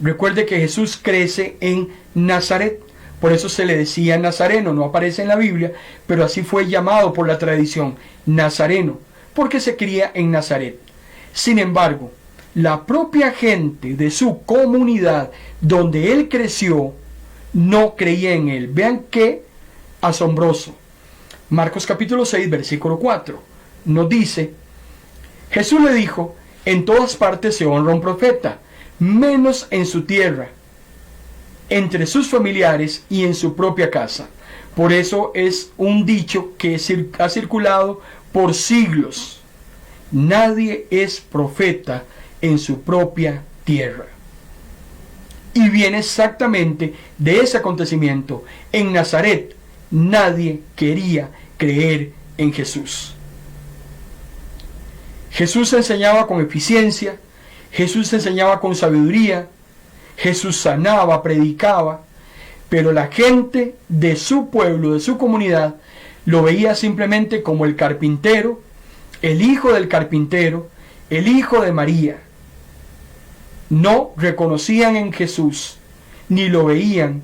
[SPEAKER 2] Recuerde que Jesús crece en Nazaret, por eso se le decía nazareno. No aparece en la Biblia, pero así fue llamado por la tradición, nazareno, porque se cría en Nazaret. Sin embargo, la propia gente de su comunidad donde él creció no creía en él. Vean qué asombroso. Marcos capítulo 6, versículo 4 nos dice: Jesús le dijo: en todas partes se honra un profeta, menos en su tierra, entre sus familiares y en su propia casa. Por eso es un dicho que ha circulado por siglos: nadie es profeta en su propia tierra. Y viene exactamente de ese acontecimiento. En Nazaret nadie quería creer en Jesús. Jesús enseñaba con eficiencia, Jesús enseñaba con sabiduría, Jesús sanaba, predicaba, pero la gente de su pueblo, de su comunidad, lo veía simplemente como el carpintero, el hijo del carpintero, el hijo de María. No reconocían en Jesús, ni lo veían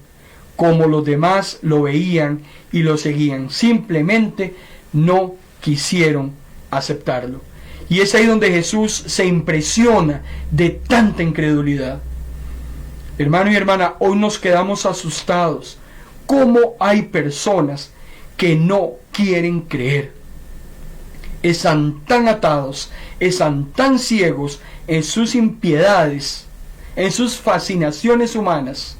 [SPEAKER 2] como los demás lo veían y lo seguían. Simplemente no quisieron aceptarlo. Y es ahí donde Jesús se impresiona de tanta incredulidad. Hermano y hermana, hoy nos quedamos asustados. ¿Cómo hay personas que no quieren creer? Están tan atados, están tan ciegos en sus impiedades, en sus fascinaciones humanas,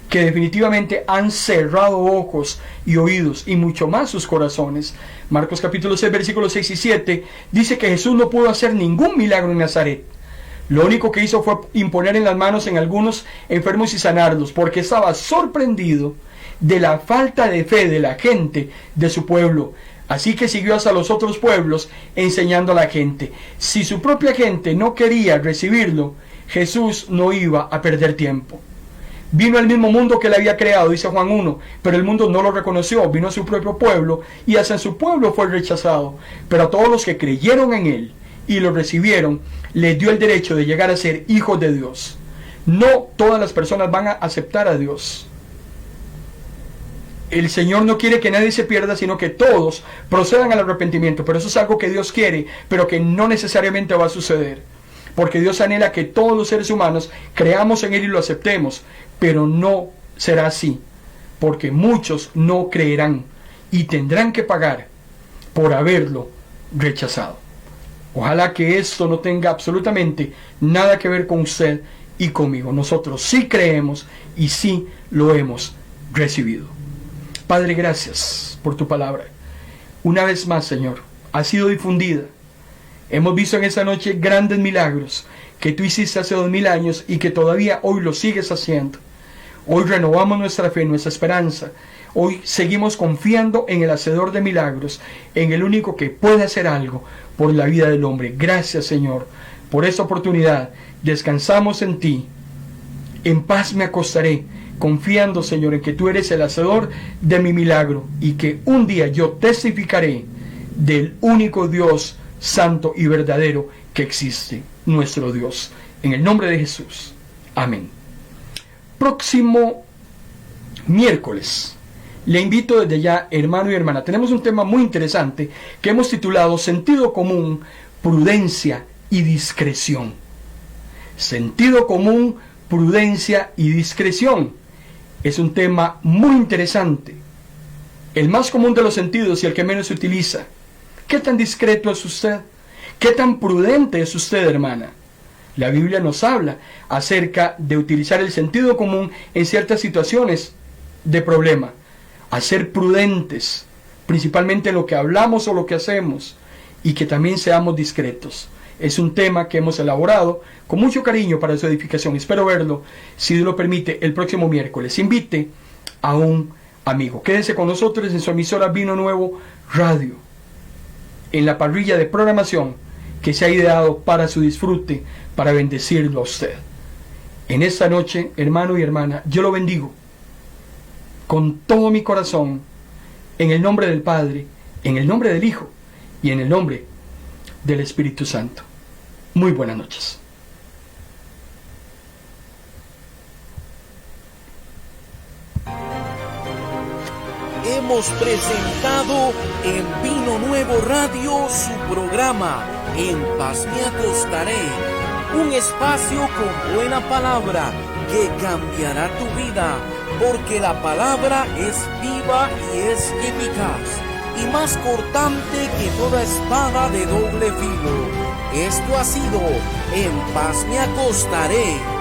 [SPEAKER 2] que definitivamente han cerrado ojos y oídos, y mucho más sus corazones. Marcos capítulo 6, versículos 6 y 7, dice que Jesús no pudo hacer ningún milagro en Nazaret. Lo único que hizo fue imponer en las manos en algunos enfermos y sanarlos, porque estaba sorprendido de la falta de fe de la gente de su pueblo. Así que siguió hasta los otros pueblos enseñando a la gente. Si su propia gente no quería recibirlo, Jesús no iba a perder tiempo. Vino al mismo mundo que él había creado, dice Juan 1, pero el mundo no lo reconoció. Vino a su propio pueblo y hasta en su pueblo fue rechazado. Pero a todos los que creyeron en él y lo recibieron, les dio el derecho de llegar a ser hijos de Dios. No todas las personas van a aceptar a Dios. El Señor no quiere que nadie se pierda, sino que todos procedan al arrepentimiento. Pero eso es algo que Dios quiere, pero que no necesariamente va a suceder. Porque Dios anhela que todos los seres humanos creamos en Él y lo aceptemos. Pero no será así, porque muchos no creerán y tendrán que pagar por haberlo rechazado. Ojalá que esto no tenga absolutamente nada que ver con usted y conmigo. Nosotros sí creemos y sí lo hemos recibido. Padre, gracias por tu palabra. Una vez más, Señor, ha sido difundida. Hemos visto en esta noche grandes milagros que tú hiciste hace 2000 años y que todavía hoy lo sigues haciendo. Hoy renovamos nuestra fe, nuestra esperanza. Hoy seguimos confiando en el hacedor de milagros, en el único que puede hacer algo por la vida del hombre. Gracias, Señor, por esta oportunidad. Descansamos en ti. En paz me acostaré, confiando, Señor, en que tú eres el hacedor de mi milagro y que un día yo testificaré del único Dios santo y verdadero que existe, nuestro Dios. En el nombre de Jesús. Amén. Próximo miércoles, le invito desde ya, hermano y hermana, tenemos un tema muy interesante que hemos titulado Sentido común, prudencia y discreción. Sentido común, prudencia y discreción. Es un tema muy interesante. El más común de los sentidos y el que menos se utiliza. ¿Qué tan discreto es usted? ¿Qué tan prudente es usted, hermana? La Biblia nos habla acerca de utilizar el sentido común en ciertas situaciones de problema. A ser prudentes, principalmente en lo que hablamos o lo que hacemos, y que también seamos discretos. Es un tema que hemos elaborado con mucho cariño para su edificación. Espero verlo, si Dios lo permite, el próximo miércoles. Invite a un amigo. Quédese con nosotros en su emisora Vino Nuevo Radio, en la parrilla de programación que se ha ideado para su disfrute, para bendecirlo a usted. En esta noche, hermano y hermana, yo lo bendigo con todo mi corazón, en el nombre del Padre, en el nombre del Hijo y en el nombre del Espíritu Santo. Muy buenas noches.
[SPEAKER 1] Hemos presentado en Vino Nuevo Radio su programa En Paz Me Acostaré, un espacio con buena palabra que cambiará tu vida, porque la palabra es viva y es eficaz, y más cortante que toda espada de doble filo. Esto ha sido En Paz Me Acostaré.